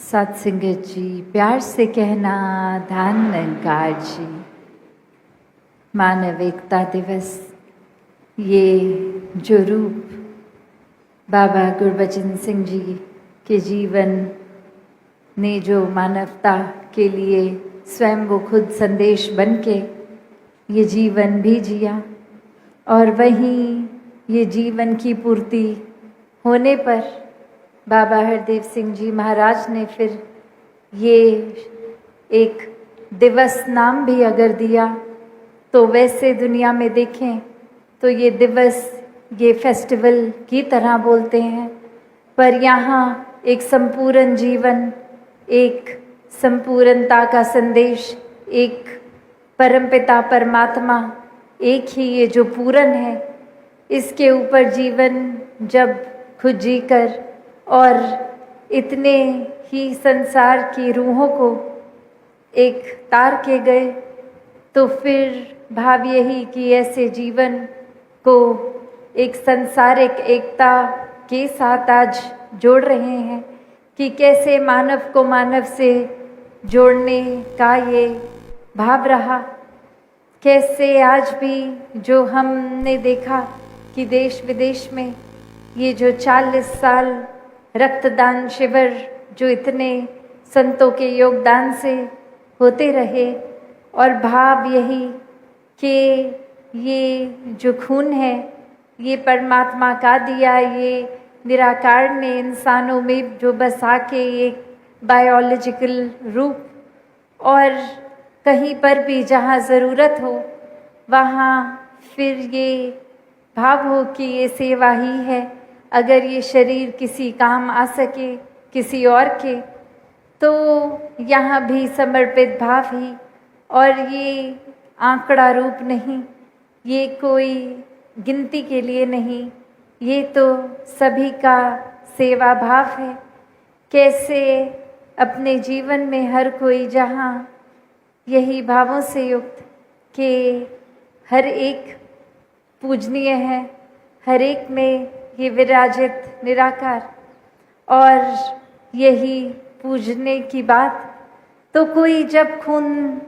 सत्संगत जी, प्यार से कहना धान निरंकार जी। मानव एकता दिवस, ये जो रूप बाबा गुरबचन सिंह जी के जीवन ने जो मानवता के लिए स्वयं वो खुद संदेश बन के ये जीवन भी जिया, और वहीं ये जीवन की पूर्ति होने पर बाबा हरदेव सिंह जी महाराज ने फिर ये एक दिवस नाम भी अगर दिया, तो वैसे दुनिया में देखें तो ये दिवस, ये फेस्टिवल की तरह बोलते हैं, पर यहाँ एक संपूर्ण जीवन, एक संपूर्णता का संदेश, एक परमपिता परमात्मा एक ही ये जो पूर्ण है, इसके ऊपर जीवन जब खुद जीकर और इतने ही संसार की रूहों को एक तार के गए, तो फिर भाव यही कि ऐसे जीवन को एक सांसारिक एकता के साथ आज जोड़ रहे हैं कि कैसे मानव को मानव से जोड़ने का ये भाव रहा। कैसे आज भी जो हमने देखा कि देश विदेश में ये जो 40 साल रक्तदान शिविर जो इतने संतों के योगदान से होते रहे, और भाव यही कि ये जो खून है ये परमात्मा का दिया, ये निराकार ने इंसानों में जो बसा के एक बायोलॉजिकल रूप, और कहीं पर भी जहाँ ज़रूरत हो वहाँ फिर ये भाव हो कि ये सेवा ही है। अगर ये शरीर किसी काम आ सके किसी और के, तो यहाँ भी समर्पित भाव ही, और ये आंकड़ा रूप नहीं, ये कोई गिनती के लिए नहीं, ये तो सभी का सेवा भाव है। कैसे अपने जीवन में हर कोई जहाँ यही भावों से युक्त कि हर एक पूजनीय है, हर एक में ये विराजित निराकार, और यही पूजने की बात, तो कोई जब खून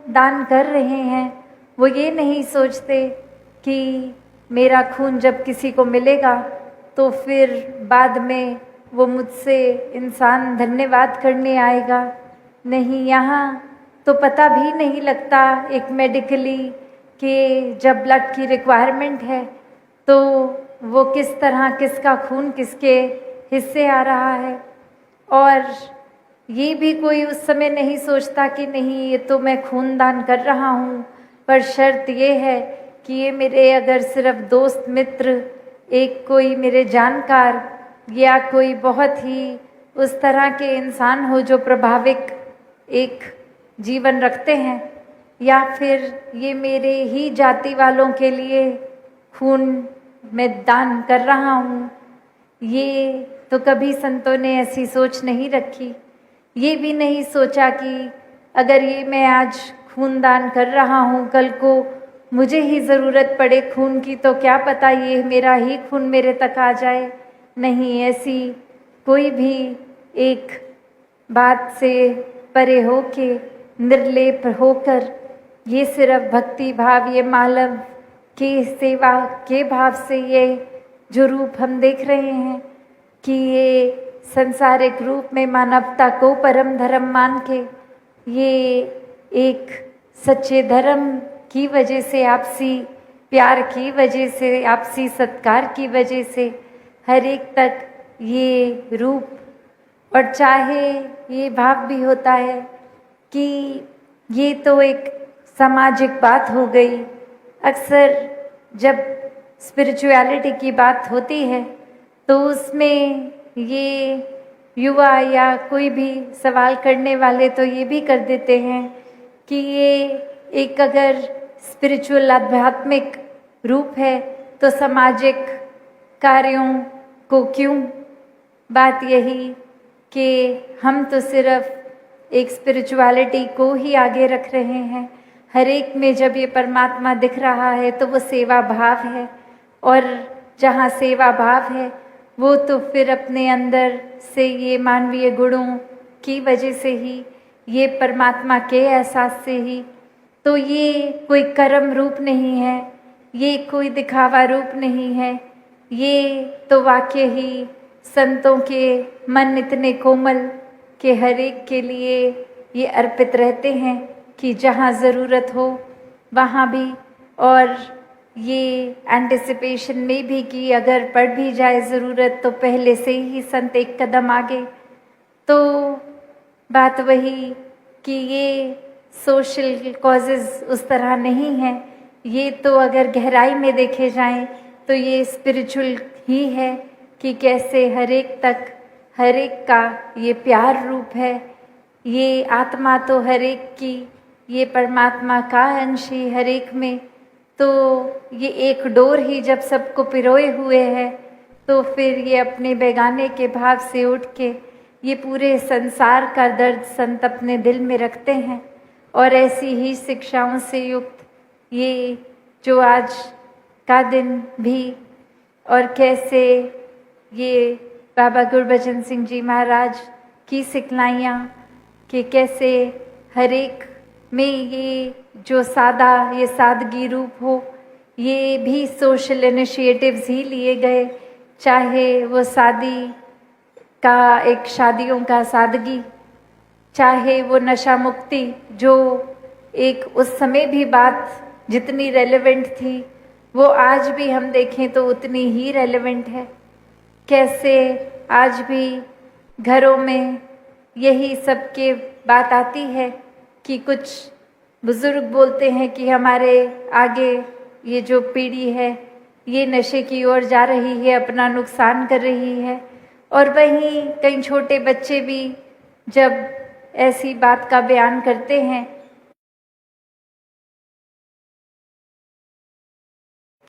दान कर रहे हैं वो ये नहीं सोचते कि मेरा खून जब किसी को मिलेगा तो फिर बाद में वो मुझसे इंसान धन्यवाद करने आएगा। नहीं, यहाँ तो पता भी नहीं लगता एक मेडिकली कि जब ब्लड की रिक्वायरमेंट है तो वो किस तरह किसका खून किसके हिस्से आ रहा है, और ये भी कोई उस समय नहीं सोचता कि नहीं ये तो मैं खून दान कर रहा हूँ, पर शर्त ये है कि ये मेरे अगर सिर्फ दोस्त मित्र, एक कोई मेरे जानकार या कोई बहुत ही उस तरह के इंसान हो जो प्रभाविक एक जीवन रखते हैं, या फिर ये मेरे ही जाति वालों के लिए खून मैं दान कर रहा हूँ, ये तो कभी संतों ने ऐसी सोच नहीं रखी। ये भी नहीं सोचा कि अगर ये मैं आज खून दान कर रहा हूँ, कल को मुझे ही ज़रूरत पड़े खून की, तो क्या पता ये मेरा ही खून मेरे तक आ जाए। नहीं, ऐसी कोई भी एक बात से परे हो के निर्लेप होकर ये सिर्फ भक्ति भाव, ये मानव की सेवा के भाव से ये जो रूप हम देख रहे हैं कि ये संसारिक रूप में मानवता को परम धर्म मान के, ये एक सच्चे धर्म की वजह से, आपसी प्यार की वजह से, आपसी सत्कार की वजह से हर एक तक ये रूप, और चाहे ये भाव भी होता है कि ये तो एक सामाजिक बात हो गई। अक्सर जब स्पिरिचुअलिटी की बात होती है तो उसमें ये युवा या कोई भी सवाल करने वाले तो ये भी कर देते हैं कि ये एक अगर स्पिरिचुअल आध्यात्मिक रूप है तो सामाजिक कार्यों को क्यों। बात यही कि हम तो सिर्फ एक स्पिरिचुअलिटी को ही आगे रख रहे हैं। हर एक में जब ये परमात्मा दिख रहा है तो वो सेवा भाव है, और जहाँ सेवा भाव है वो तो फिर अपने अंदर से ये मानवीय गुणों की वजह से ही, ये परमात्मा के एहसास से ही। तो ये कोई कर्म रूप नहीं है, ये कोई दिखावा रूप नहीं है, ये तो वाकई ही संतों के मन इतने कोमल कि हर एक के लिए ये अर्पित रहते हैं कि जहाँ ज़रूरत हो वहाँ भी। और ये एंटिसिपेशन में भी कि अगर पड़ भी जाए ज़रूरत तो पहले से ही संत एक कदम आगे। तो बात वही कि ये सोशल कॉजेज़ उस तरह नहीं है, ये तो अगर गहराई में देखे जाएं तो ये स्पिरिचुअल ही है कि कैसे हर एक तक हर एक का ये प्यार रूप है। ये आत्मा तो हर एक की, ये परमात्मा का अंश ही हर एक में। तो ये एक डोर ही जब सबको पिरोए हुए है तो फिर ये अपने बेगाने के भाव से उठ के ये पूरे संसार का दर्द संत अपने दिल में रखते हैं। और ऐसी ही शिक्षाओं से युक्त ये जो आज का दिन भी, और कैसे ये बाबा गुरबचन सिंह जी महाराज की सिखलाइयाँ कि कैसे हर एक में ये जो सादा, ये सादगी रूप हो, ये भी सोशल इनिशिएटिव्स ही लिए गए। चाहे वो शादी का एक शादियों का सादगी, चाहे वो नशा मुक्ति जो एक उस समय भी बात जितनी रेलेवेंट थी वो आज भी हम देखें तो उतनी ही रेलेवेंट है। कैसे आज भी घरों में यही सबके बात आती है कि कुछ बुजुर्ग बोलते हैं कि हमारे आगे ये जो पीढ़ी है ये नशे की ओर जा रही है, अपना नुकसान कर रही है। और वहीं कई छोटे बच्चे भी जब ऐसी बात का बयान करते हैं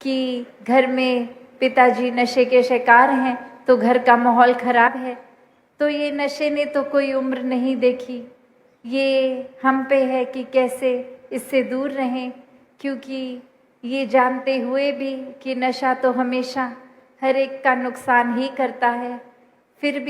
कि घर में पिताजी नशे के शिकार हैं तो घर का माहौल खराब है, तो ये नशे ने तो कोई उम्र नहीं देखी। ये हम पे है कि कैसे इससे दूर रहें, क्योंकि ये जानते हुए भी कि नशा तो हमेशा हर एक का नुकसान ही करता है, फिर भी